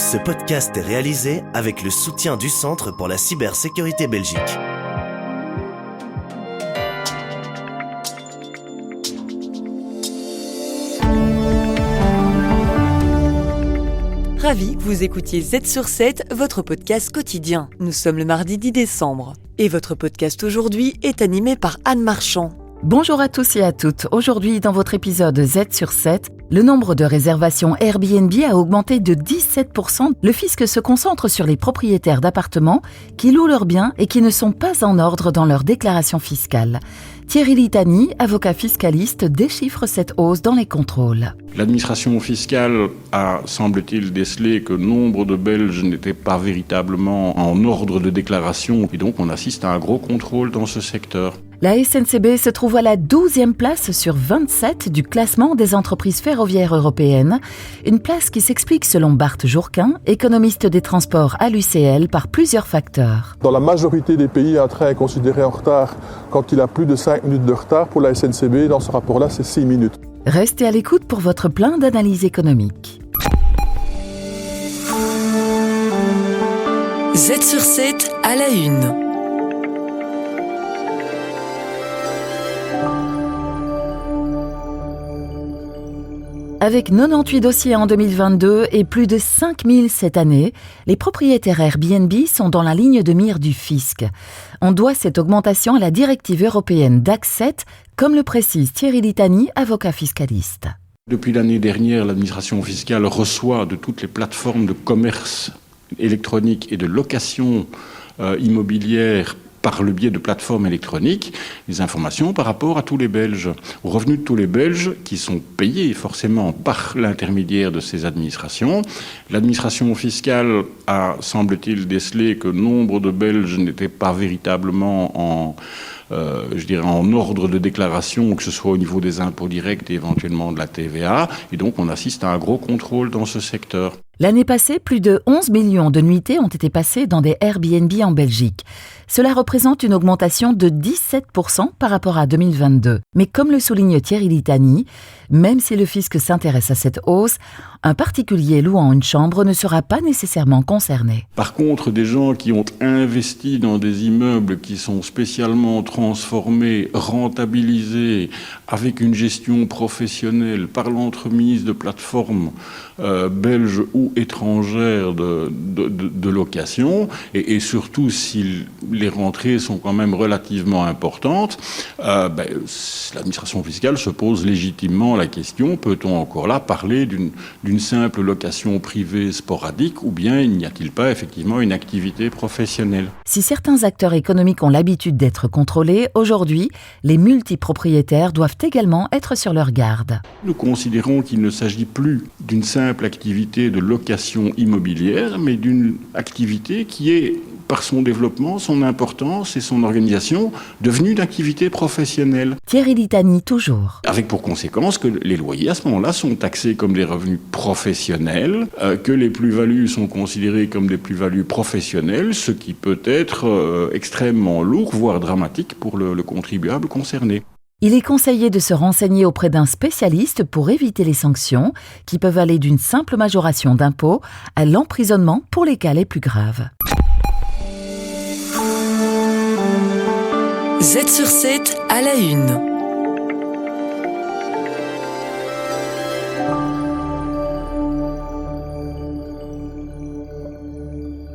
Ce podcast est réalisé avec le soutien du Centre pour la cybersécurité Belgique. Ravi que vous écoutiez Z sur 7, votre podcast quotidien. Nous sommes le mardi 10 décembre. Et votre podcast aujourd'hui est animé par Anne Marchand. Bonjour à tous et à toutes. Aujourd'hui, dans votre épisode Z sur 7, le nombre de réservations Airbnb a augmenté de 17%. Le fisc se concentre sur les propriétaires d'appartements qui louent leurs biens et qui ne sont pas en ordre dans leur déclaration fiscale. Thierry Litani, avocat fiscaliste, déchiffre cette hausse dans les contrôles. L'administration fiscale a, semble-t-il, décelé que nombre de Belges n'étaient pas véritablement en ordre de déclaration et donc on assiste à un gros contrôle dans ce secteur. La SNCB se trouve à la 12e place sur 27 du classement des entreprises ferroviaires européennes, une place qui s'explique selon Bart Jourquin, économiste des transports à l'UCL, par plusieurs facteurs. Dans la majorité des pays, un train est considéré en retard quand il a plus de 5 minutes de retard. Pour la SNCB, dans ce rapport-là, c'est 6 minutes. Restez à l'écoute pour votre plein d'analyse économique. Z sur 7 à la une. Avec 98 dossiers en 2022 et plus de 5000 cette année, les propriétaires Airbnb sont dans la ligne de mire du fisc. On doit cette augmentation à la directive européenne DAC 7, comme le précise Thierry Litani, avocat fiscaliste. Depuis l'année dernière, l'administration fiscale reçoit de toutes les plateformes de commerce électronique et de location immobilière par le biais de plateformes électroniques, des informations par rapport à tous les Belges, aux revenus de tous les Belges qui sont payés forcément par l'intermédiaire de ces administrations. L'administration fiscale a, semble-t-il, décelé que nombre de Belges n'étaient pas véritablement en ordre de déclaration, que ce soit au niveau des impôts directs et éventuellement de la TVA. Et donc, on assiste à un gros contrôle dans ce secteur. L'année passée, plus de 11 millions de nuitées ont été passées dans des Airbnb en Belgique. Cela représente une augmentation de 17% par rapport à 2022. Mais comme le souligne Thierry Litani, même si le fisc s'intéresse à cette hausse, un particulier louant une chambre ne sera pas nécessairement concerné. Par contre, des gens qui ont investi dans des immeubles qui sont spécialement transformés, rentabilisés, avec une gestion professionnelle par l'entremise de plateformes belges ou étrangères de location, et surtout si les rentrées sont quand même relativement importantes, l'administration fiscale se pose légitimement la question, peut-on encore là parler d'une simple location privée sporadique, ou bien n'y a-t-il pas effectivement une activité professionnelle ? Si certains acteurs économiques ont l'habitude d'être contrôlés, aujourd'hui, les multipropriétaires doivent également être sur leur garde. Nous considérons qu'il ne s'agit plus d'une simple activité de location immobilière, mais d'une activité qui est, par son développement, son importance et son organisation, devenue une activité professionnelle. Thierry Litani, toujours. Avec pour conséquence que les loyers, à ce moment-là, sont taxés comme des revenus professionnels, que les plus-values sont considérées comme des plus-values professionnelles, ce qui peut être extrêmement lourd, voire dramatique pour le contribuable concerné. Il est conseillé de se renseigner auprès d'un spécialiste pour éviter les sanctions qui peuvent aller d'une simple majoration d'impôt à l'emprisonnement pour les cas les plus graves. Z sur 7 à la une.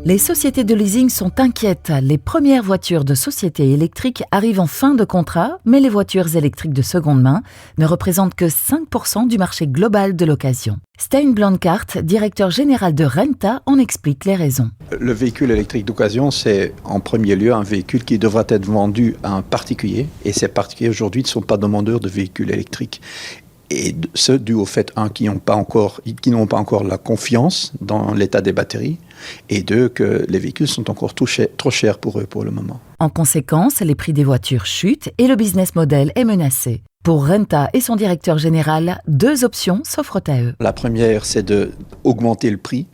Les sociétés de leasing sont inquiètes. Les premières voitures de sociétés électriques arrivent en fin de contrat, mais les voitures électriques de seconde main ne représentent que 5% du marché global de l'occasion. Stein Blankart, directeur général de Renta, en explique les raisons. Le véhicule électrique d'occasion, c'est en premier lieu un véhicule qui devra être vendu à un particulier. Et ces particuliers aujourd'hui ne sont pas demandeurs de véhicules électriques. Et ce, dû au fait, qu'ils n'ont pas encore la confiance dans l'état des batteries, et deux, que les véhicules sont encore trop chers pour eux pour le moment. En conséquence, les prix des voitures chutent et le business model est menacé. Pour Renta et son directeur général, 2 options s'offrent à eux. La première, c'est d'augmenter le prix.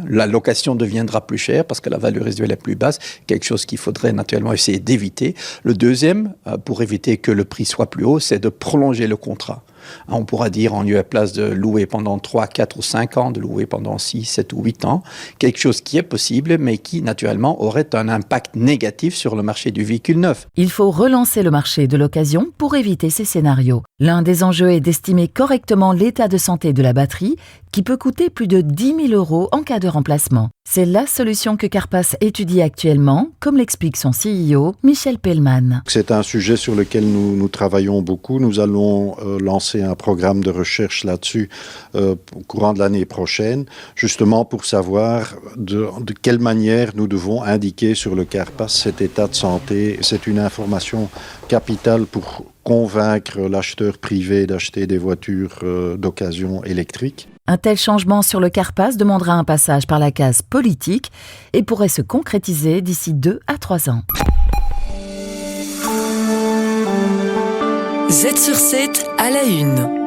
La location deviendra plus chère parce que la valeur résiduelle est plus basse, quelque chose qu'il faudrait naturellement essayer d'éviter. Le deuxième, pour éviter que le prix soit plus haut, c'est de prolonger le contrat. On pourra dire en lieu et place de louer pendant 3, 4 ou 5 ans, de louer pendant 6, 7 ou 8 ans, quelque chose qui est possible, mais qui naturellement aurait un impact négatif sur le marché du véhicule neuf. Il faut relancer le marché de l'occasion pour éviter ces scénarios. L'un des enjeux est d'estimer correctement l'état de santé de la batterie, qui peut coûter plus de 10 000 € en cas de remplacement. C'est la solution que Carpass étudie actuellement, comme l'explique son CEO, Michel Pellman. C'est un sujet sur lequel nous travaillons beaucoup. Nous allons lancer un programme de recherche là-dessus au courant de l'année prochaine, justement pour savoir de quelle manière nous devons indiquer sur le Carpass cet état de santé. C'est une information capitale pour convaincre l'acheteur privé d'acheter des voitures d'occasion électriques. Un tel changement sur le Carpass demandera un passage par la case politique et pourrait se concrétiser d'ici 2 à 3 ans. Z sur 7 à la une.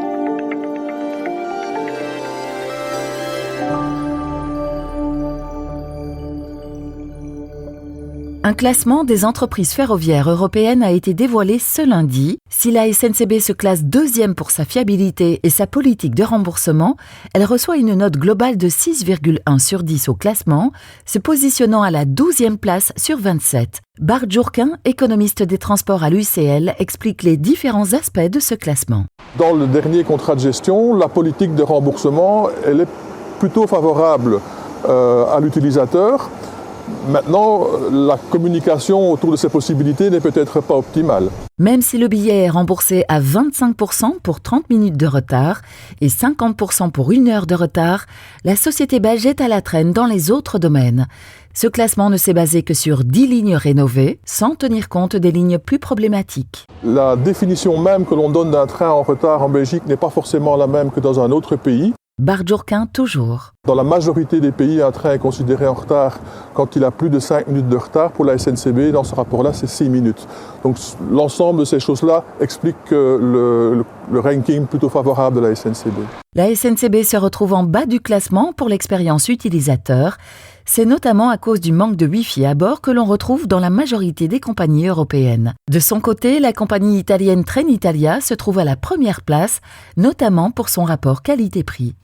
Un classement des entreprises ferroviaires européennes a été dévoilé ce lundi. Si la SNCB se classe 2e pour sa fiabilité et sa politique de remboursement, elle reçoit une note globale de 6,1 sur 10 au classement, se positionnant à la 12e place sur 27. Bart Jourquin, économiste des transports à l'UCL, explique les différents aspects de ce classement. Dans le dernier contrat de gestion, la politique de remboursement, elle est plutôt favorable à l'utilisateur. Maintenant, la communication autour de ces possibilités n'est peut-être pas optimale. Même si le billet est remboursé à 25% pour 30 minutes de retard et 50% pour 1 heure de retard, la société belge est à la traîne dans les autres domaines. Ce classement ne s'est basé que sur 10 lignes rénovées, sans tenir compte des lignes plus problématiques. La définition même que l'on donne d'un train en retard en Belgique n'est pas forcément la même que dans un autre pays. Bart Jourquin, toujours. Dans la majorité des pays, un train est considéré en retard quand il a plus de 5 minutes de retard. Pour la SNCB, dans ce rapport-là, c'est 6 minutes. Donc l'ensemble de ces choses-là explique le ranking plutôt favorable de la SNCB. La SNCB se retrouve en bas du classement pour l'expérience utilisateur. C'est notamment à cause du manque de Wi-Fi à bord que l'on retrouve dans la majorité des compagnies européennes. De son côté, la compagnie italienne Trenitalia se trouve à la première place, notamment pour son rapport qualité-prix.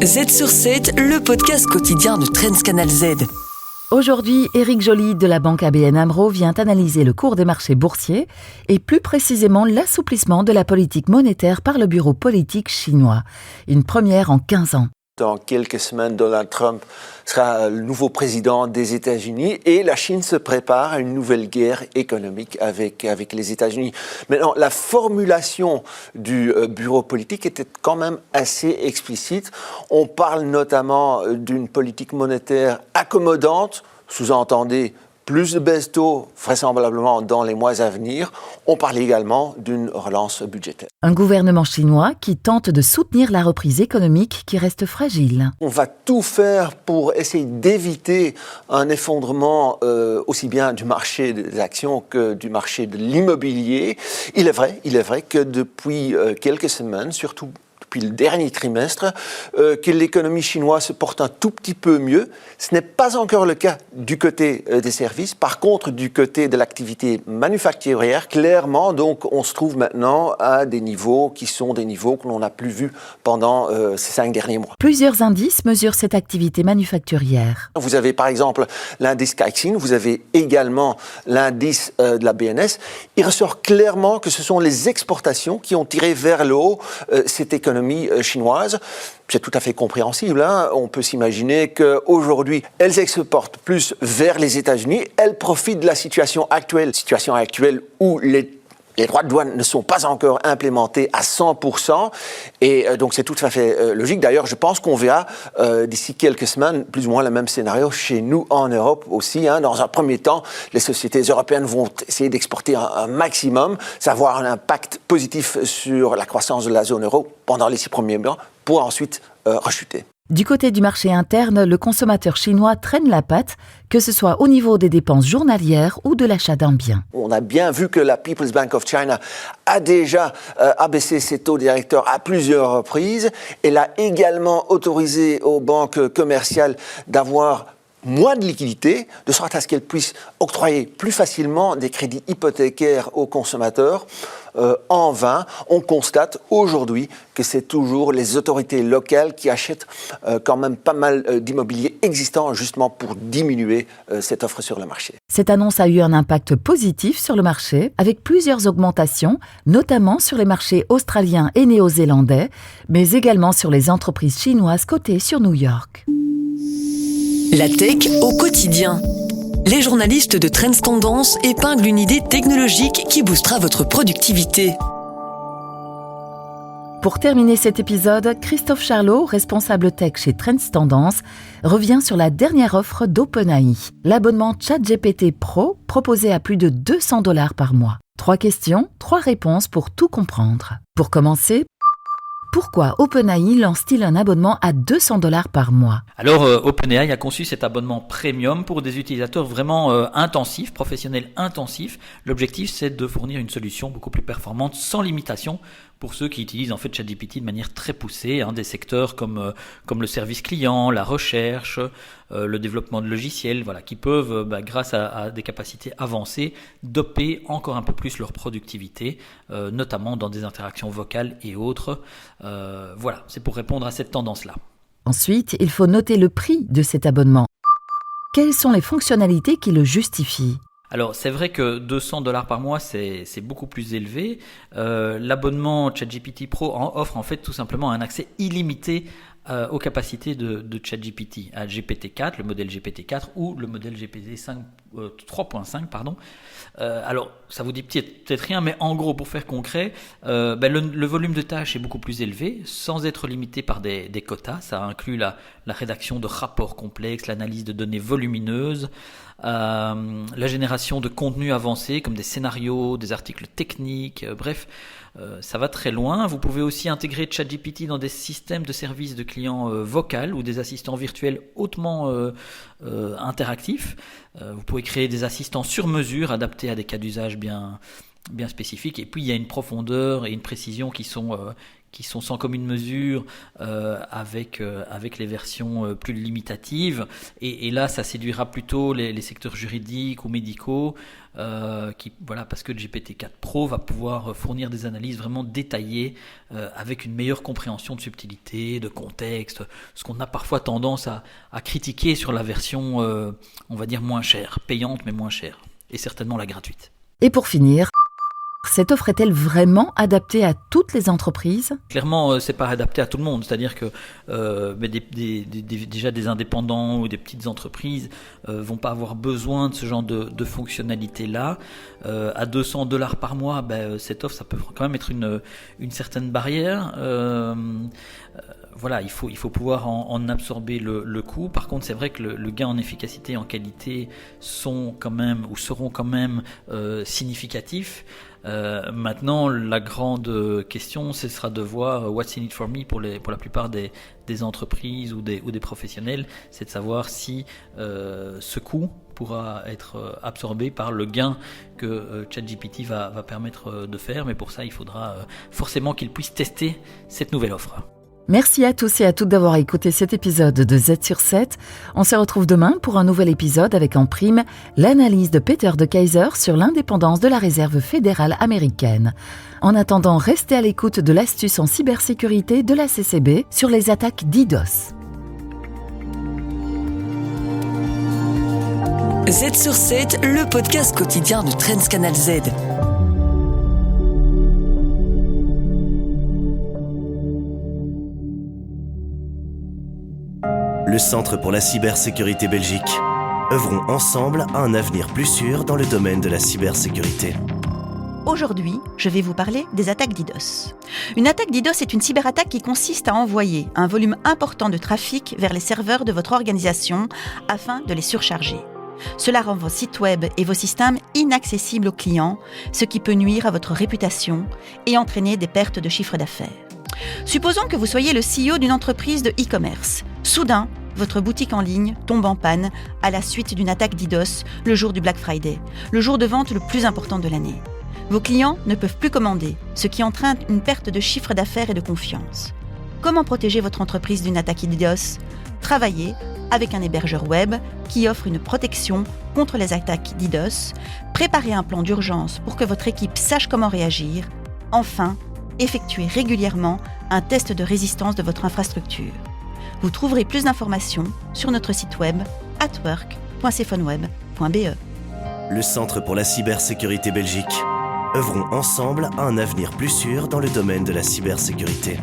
Z sur 7, le podcast quotidien de Transcanal Z. Aujourd'hui, Éric Joly de la banque ABN AMRO vient analyser le cours des marchés boursiers et plus précisément l'assouplissement de la politique monétaire par le bureau politique chinois. Une première en 15 ans. Dans quelques semaines, Donald Trump sera le nouveau président des États-Unis et la Chine se prépare à une nouvelle guerre économique avec les États-Unis. Maintenant, la formulation du bureau politique était quand même assez explicite. On parle notamment d'une politique monétaire accommodante, sous-entendez plus de baisse taux, vraisemblablement dans les mois à venir. On parle également d'une relance budgétaire. Un gouvernement chinois qui tente de soutenir la reprise économique qui reste fragile. On va tout faire pour essayer d'éviter un effondrement aussi bien du marché des actions que du marché de l'immobilier. Il est vrai que depuis quelques semaines, surtout depuis le dernier trimestre, que l'économie chinoise se porte un tout petit peu mieux. Ce n'est pas encore le cas du côté des services. Par contre, du côté de l'activité manufacturière, clairement, donc, on se trouve maintenant à des niveaux qui sont des niveaux que l'on n'a plus vus pendant ces 5 derniers mois. Plusieurs indices mesurent cette activité manufacturière. Vous avez par exemple l'indice Caixin, vous avez également l'indice de la BNS. Il ressort clairement que ce sont les exportations qui ont tiré vers le haut cette économie chinoise. C'est tout à fait compréhensible. On peut s'imaginer qu'aujourd'hui, elles exportent plus vers les États-Unis. Elles profitent de la situation actuelle où les droits de douane ne sont pas encore implémentés à 100%. Et donc, c'est tout à fait logique. D'ailleurs, je pense qu'on verra d'ici quelques semaines plus ou moins le même scénario chez nous en Europe aussi. Dans un premier temps, les sociétés européennes vont essayer d'exporter un maximum, ça va avoir un impact positif sur la croissance de la zone euro pendant les 6 premiers mois pour ensuite rechuter. Du côté du marché interne, le consommateur chinois traîne la patte, que ce soit au niveau des dépenses journalières ou de l'achat d'un bien. On a bien vu que la People's Bank of China a déjà abaissé ses taux directeurs à plusieurs reprises. Elle a également autorisé aux banques commerciales d'avoir moins de liquidités, de sorte à ce qu'elles puissent octroyer plus facilement des crédits hypothécaires aux consommateurs. en vain. On constate aujourd'hui que c'est toujours les autorités locales qui achètent quand même pas mal d'immobilier existant justement pour diminuer cette offre sur le marché. Cette annonce a eu un impact positif sur le marché, avec plusieurs augmentations, notamment sur les marchés australiens et néo-zélandais, mais également sur les entreprises chinoises cotées sur New York. La tech au quotidien. Les journalistes de Trends Tendance épinglent une idée technologique qui boostera votre productivité. Pour terminer cet épisode, Christophe Charlot, responsable tech chez Trends Tendance, revient sur la dernière offre d'OpenAI, l'abonnement ChatGPT Pro proposé à plus de $200 par mois. 3 questions, 3 réponses pour tout comprendre. Pour commencer, pourquoi OpenAI lance-t-il un abonnement à $200 par mois ? Alors, OpenAI a conçu cet abonnement premium pour des utilisateurs vraiment intensifs, professionnels intensifs. L'objectif, c'est de fournir une solution beaucoup plus performante, sans limitation, pour ceux qui utilisent en fait ChatGPT de manière très poussée, des secteurs comme le service client, la recherche, le développement de logiciels, voilà, qui peuvent, grâce à des capacités avancées, doper encore un peu plus leur productivité, notamment dans des interactions vocales et autres. Voilà, c'est pour répondre à cette tendance-là. Ensuite, il faut noter le prix de cet abonnement. Quelles sont les fonctionnalités qui le justifient ? Alors, c'est vrai que $200 par mois, c'est beaucoup plus élevé. L'abonnement ChatGPT Pro offre en fait tout simplement un accès illimité aux capacités de ChatGPT, à GPT-4, le modèle GPT-4 ou le modèle GPT 3.5, pardon. Alors, ça vous dit peut-être rien, mais en gros, pour faire concret, le volume de tâches est beaucoup plus élevé, sans être limité par des quotas. Ça inclut la rédaction de rapports complexes, l'analyse de données volumineuses, la génération de contenus avancés comme des scénarios, des articles techniques, bref, ça va très loin. Vous pouvez aussi intégrer ChatGPT dans des systèmes de services de clients vocal ou des assistants virtuels hautement interactifs. Vous pouvez créer des assistants sur mesure adaptés à des cas d'usage bien spécifiques. Et puis il y a une profondeur et une précision qui sont sans commune mesure avec les versions plus limitatives. Et là, ça séduira plutôt les secteurs juridiques ou médicaux, parce que GPT-4 Pro va pouvoir fournir des analyses vraiment détaillées avec une meilleure compréhension de subtilité, de contexte, ce qu'on a parfois tendance à critiquer sur la version, on va dire, moins chère, payante mais moins chère, et certainement la gratuite. Et pour finir, cette offre est-elle vraiment adaptée à toutes les entreprises ? Clairement, c'est pas adapté à tout le monde. C'est-à-dire que déjà des indépendants ou des petites entreprises vont pas avoir besoin de ce genre de fonctionnalité-là. À $200 par mois, cette offre, ça peut quand même être une certaine barrière. Voilà, il faut pouvoir en absorber le coût. Par contre, c'est vrai que le gain en efficacité et en qualité seront quand même significatifs. Maintenant, la grande question, ce sera de voir what's in it for me pour la plupart des entreprises ou des professionnels, c'est de savoir si ce coût pourra être absorbé par le gain que ChatGPT va permettre de faire. Mais pour ça, il faudra forcément qu'ils puissent tester cette nouvelle offre. Merci à tous et à toutes d'avoir écouté cet épisode de Z sur 7. On se retrouve demain pour un nouvel épisode avec en prime l'analyse de Peter de Keyser sur l'indépendance de la Réserve fédérale américaine. En attendant, restez à l'écoute de l'astuce en cybersécurité de la CCB sur les attaques DDoS. Z sur 7, le podcast quotidien de Trends Canal Z. Le Centre pour la cybersécurité Belgique. Œuvrons ensemble à un avenir plus sûr dans le domaine de la cybersécurité. Aujourd'hui, je vais vous parler des attaques DDoS. Une attaque DDoS est une cyberattaque qui consiste à envoyer un volume important de trafic vers les serveurs de votre organisation afin de les surcharger. Cela rend vos sites web et vos systèmes inaccessibles aux clients, ce qui peut nuire à votre réputation et entraîner des pertes de chiffre d'affaires. Supposons que vous soyez le CEO d'une entreprise de e-commerce. Soudain, votre boutique en ligne tombe en panne à la suite d'une attaque DDoS le jour du Black Friday, le jour de vente le plus important de l'année. Vos clients ne peuvent plus commander, ce qui entraîne une perte de chiffre d'affaires et de confiance. Comment protéger votre entreprise d'une attaque DDoS ? Travaillez avec un hébergeur web qui offre une protection contre les attaques DDoS. Préparez un plan d'urgence pour que votre équipe sache comment réagir Enfin, effectuez régulièrement un test de résistance de votre infrastructure. Vous trouverez plus d'informations sur notre site web atwork.cephoneweb.be. Le Centre pour la cybersécurité Belgique. Œuvrons ensemble à un avenir plus sûr dans le domaine de la cybersécurité.